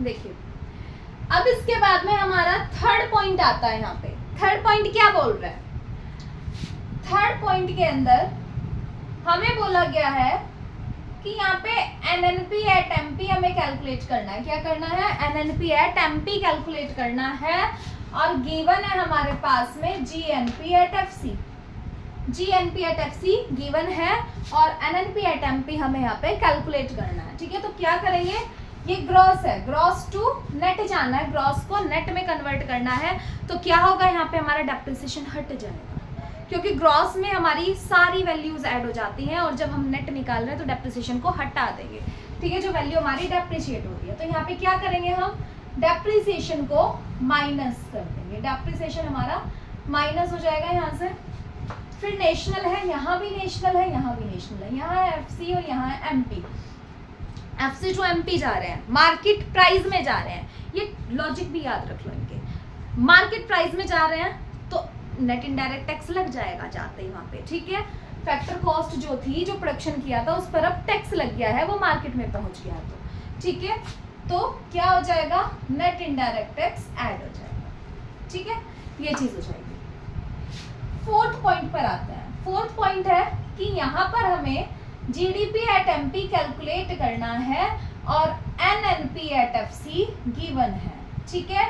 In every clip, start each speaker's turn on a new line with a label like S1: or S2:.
S1: देखिए अब इसके बाद में हमारा थर्ड पॉइंट आता है। यहाँ पे थर्ड पॉइंट क्या बोल रहा है? थर्ड पॉइंट के अंदर हमें बोला गया है कि यहाँ पे NNP एट MP हमें कैलकुलेट करना है। क्या करना है? NNP एट MP कैलकुलेट करना है और गिवन है हमारे पास में GNP at FC। GNP at FC given है और NNP एट MP हमें यहाँ पे कैलकुलेट करना है। ठीक है, तो क्या करेंगे? ये ग्रॉस है, ग्रॉस टू नेट जाना है, ग्रॉस को नेट में कन्वर्ट करना है। तो क्या होगा? यहाँ पे हमारा डेप्रिसिएशन हट जाएगा, क्योंकि ग्रॉस में हमारी सारी वैल्यूज ऐड हो जाती हैं और जब हम नेट निकाल रहे हैं तो डेप्रिसिएशन को हटा देंगे। ठीक है, जो वैल्यू हमारी डेप्रिशिएट हो रही है, तो यहाँ पे क्या करेंगे? हम डेप्रिसिएशन को माइनस कर देंगे। डेप्रिसिएशन हमारा माइनस हो जाएगा यहाँ से। फिर नेशनल है, यहाँ भी नेशनल है, यहाँ भी नेशनल है, यहाँ है FC और यहाँ है MP। FC टू MP जा रहे हैं, मार्केट प्राइस में जा रहे हैं। ये लॉजिक भी याद रख लो इनके। मार्केट प्राइस में जा रहे हैं तो नेट इनडायरेक्ट टैक्स लग जाएगा जाते ही वहां पे। ठीक है, फैक्टर कॉस्ट जो थी, जो प्रोडक्शन किया था, उस पर अब टैक्स लग गया है, वो मार्केट में पहुंच गया। तो ठीक है, तो क्या हो जाएगा? नेट इनडायरेक्ट टैक्स ऐड हो जाएगा। ठीक है, ये चीज हो जाएगी। फोर्थ पॉइंट पर आते हैं। फोर्थ पॉइंट है कि यहाँ पर हमें GDP एट MP कैलकुलेट करना है और NNP एट FC गिवन है। ठीक है,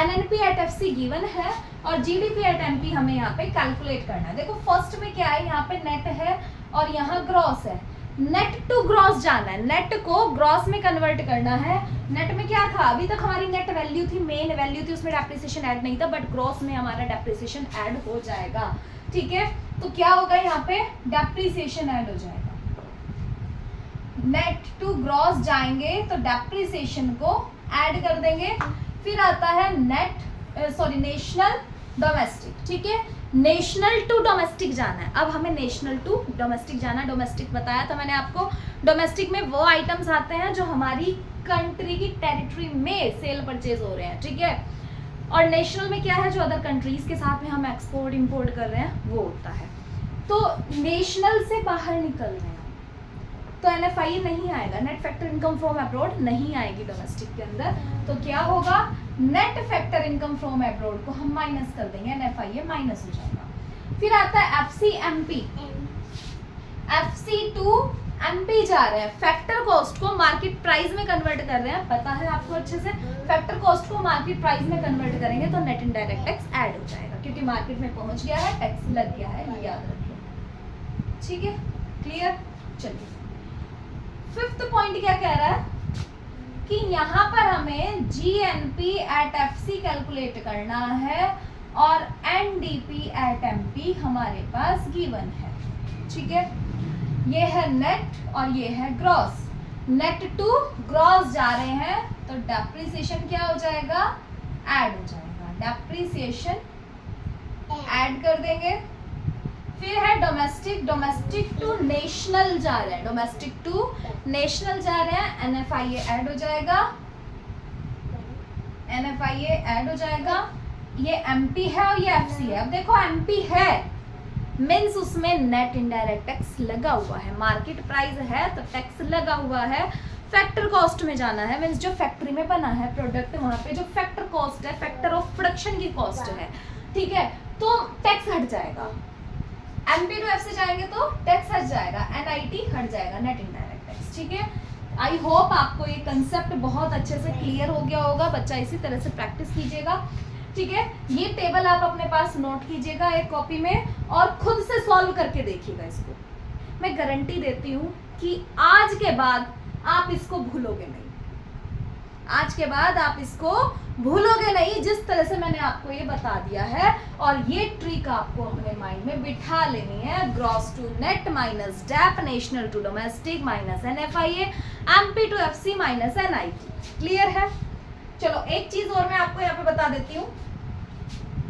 S1: NNP एट FC गिवन है और GDP एट MP हमें यहाँ पे कैलकुलेट करना है। देखो फर्स्ट में क्या है? यहाँ पे नेट है और यहाँ ग्रॉस है। नेट टू ग्रॉस जाना है, नेट को ग्रॉस में कन्वर्ट करना है। नेट में क्या था? अभी तक हमारी नेट वैल्यू थी, मेन वैल्यू थी, उसमें डेप्रिसिएशन ऐड नहीं था, बट ग्रॉस में हमारा डेप्रिसिएशन ऐड हो जाएगा। ठीक है, तो क्या होगा? यहाँ पे डेप्रिसिएशन ऐड हो जाएगा। नेट टू ग्रॉस जाएंगे तो डेप्रिसिएशन को ऐड कर देंगे। फिर आता है नेशनल डोमेस्टिक। ठीक है, नेशनल टू डोमेस्टिक जाना है। अब हमें नेशनल टू डोमेस्टिक जाना है। डोमेस्टिक बताया था मैंने आपको, डोमेस्टिक में वो आइटम्स आते हैं जो हमारी कंट्री की टेरिटरी में सेल परचेज हो रहे हैं। ठीक है, और नेशनल में क्या है? जो अदर कंट्रीज के साथ में हम एक्सपोर्ट इंपोर्ट कर रहे हैं वो होता है। तो नेशनल से बाहर निकल रहे हैं तो NFIA नहीं आएगा, net factor income from abroad नहीं आएगी डोमेस्टिक के अंदर। तो क्या होगा? Net factor income from abroad को हम माइनस कर देंगे, NFIA माइनस हो जाएगा। फिर आता है FC MP। FC to MP जा रहे हैं, फैक्टर कॉस्ट को मार्केट प्राइस में कन्वर्ट कर रहे हैं। पता है आपको अच्छे से, फैक्टर कॉस्ट को मार्केट प्राइस में कन्वर्ट करेंगे तो नेट इनडायरेक्ट टैक्स ऐड हो जाएगा, क्योंकि मार्केट में पहुंच गया है, टैक्स लग गया है, ये याद रखिए। ठीक है, क्लियर? चलिए फिफ्थ पॉइंट क्या कह रहा है कि यहाँ पर हमें GNP एट FC कैलकुलेट करना है और NDP एट MP हमारे पास गिवन है। ठीक है, ये है नेट और ये है ग्रॉस। नेट टू ग्रॉस जा रहे हैं तो डेप्रिसिएशन क्या हो जाएगा? ऐड हो जाएगा। डेप्रिसिएशन ऐड कर देंगे। फिर है डोमेस्टिक। डोमेस्टिक टू नेशनल जा रहे हैं, डोमेस्टिक टू नेशनल जा रहे हैं, NFIA ऐड हो जाएगा। NFIA ऐड हो जाएगा। ये MP है और ये FC है। अब देखो MP है मीन्स उसमें नेट इनडायरेक्ट टैक्स लगा हुआ है, मार्केट प्राइस है तो टैक्स लगा हुआ है। फैक्टर कॉस्ट में जाना है मीन्स जो फैक्ट्री में बना है प्रोडक्ट, वहां पे जो फैक्टर कॉस्ट है, फैक्टर ऑफ प्रोडक्शन की कॉस्ट है। ठीक है, तो टैक्स हट जाएगा। MP टू FC जाएंगे तो टैक्स हट जाएगा, NIT हट जाएगा, नेट इनडायरेक्ट टैक्स। ठीक है, आई होप आपको ये कंसेप्ट बहुत अच्छे से क्लियर हो गया होगा। बच्चा इसी तरह से प्रैक्टिस कीजिएगा। ठीक है, ये टेबल आप अपने पास नोट कीजिएगा एक कॉपी में और खुद से सॉल्व करके देखिएगा इसको। मैं गारंटी देती हूँ कि आज के बाद आप इसको भूलोगे नहीं, आज के बाद आप इसको भूलोगे नहीं, जिस तरह से मैंने आपको ये बता दिया है। और ये ट्रिक आपको अपने माइंड में बिठा लेनी है। Gross to net minus dep, national to domestic minus NFIA, MP to FC minus NIT। Clear है? चलो एक चीज और मैं आपको यहाँ पे बता देती हूँ।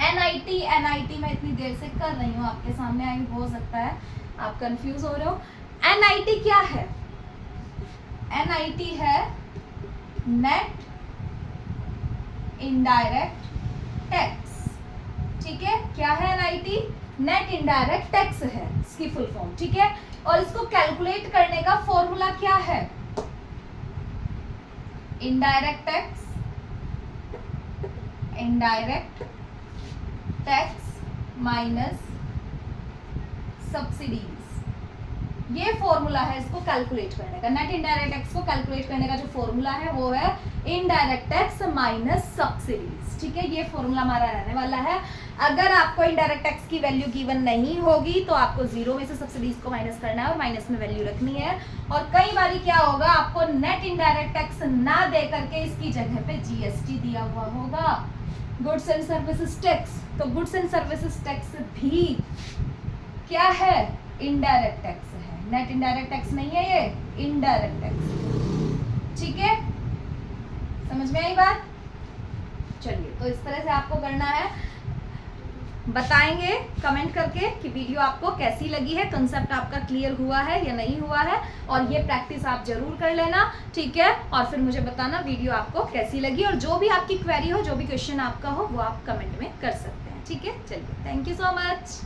S1: NIT मैं इतनी देर से कर रही हूँ आपके सामने, आई हो सकता है आप कंफ्यूज हो रहे हो। NIT क्या है? NIT है नेट इनडायरेक्ट टैक्स। ठीक है, क्या है NIT? नेट इनडायरेक्ट टैक्स है इसकी फुल फॉर्म। ठीक है, और इसको कैलकुलेट करने का फॉर्मूला क्या है? इनडायरेक्ट टैक्स माइनस सब्सिडीज, ये फॉर्मूला है इसको कैलकुलेट करने का। नेट इनडायरेक्ट टैक्स को कैलकुलेट करने का जो फॉर्मूला है वो है इनडायरेक्ट टैक्स माइनस सब्सिडीज, ठीक है। ये फॉर्मूला हमारा रहने वाला है। अगर आपको इनडायरेक्ट टैक्स की वैल्यू गिवन नहीं होगी तो आपको जीरो में से सब्सिडीज को माइनस करना है और माइनस में वैल्यू रखनी है। और कई बार क्या होगा, आपको नेट इनडायरेक्ट टैक्स ना दे करके इसकी जगह पे जीएसटी दिया हुआ होगा, गुड्स एंड सर्विसेज टैक्स। तो गुड्स एंड सर्विसेज टैक्स भी क्या है, इनडायरेक्ट टैक्स है। नेट इनडायरेक्ट टैक्स नहीं है, ये इनडायरेक्ट टैक्स, ठीक है। समझ में आई बात? चलिए, तो इस तरह से आपको करना है। बताएंगे कमेंट करके कि वीडियो आपको कैसी लगी है, कंसेप्ट आपका क्लियर हुआ है या नहीं हुआ है, और ये प्रैक्टिस आप जरूर कर लेना, ठीक है। और फिर मुझे बताना वीडियो आपको कैसी लगी, और जो भी आपकी क्वेरी हो, जो भी क्वेश्चन आपका हो, वो आप कमेंट में कर सकते हैं, ठीक है। चलिए, थैंक यू सो मच।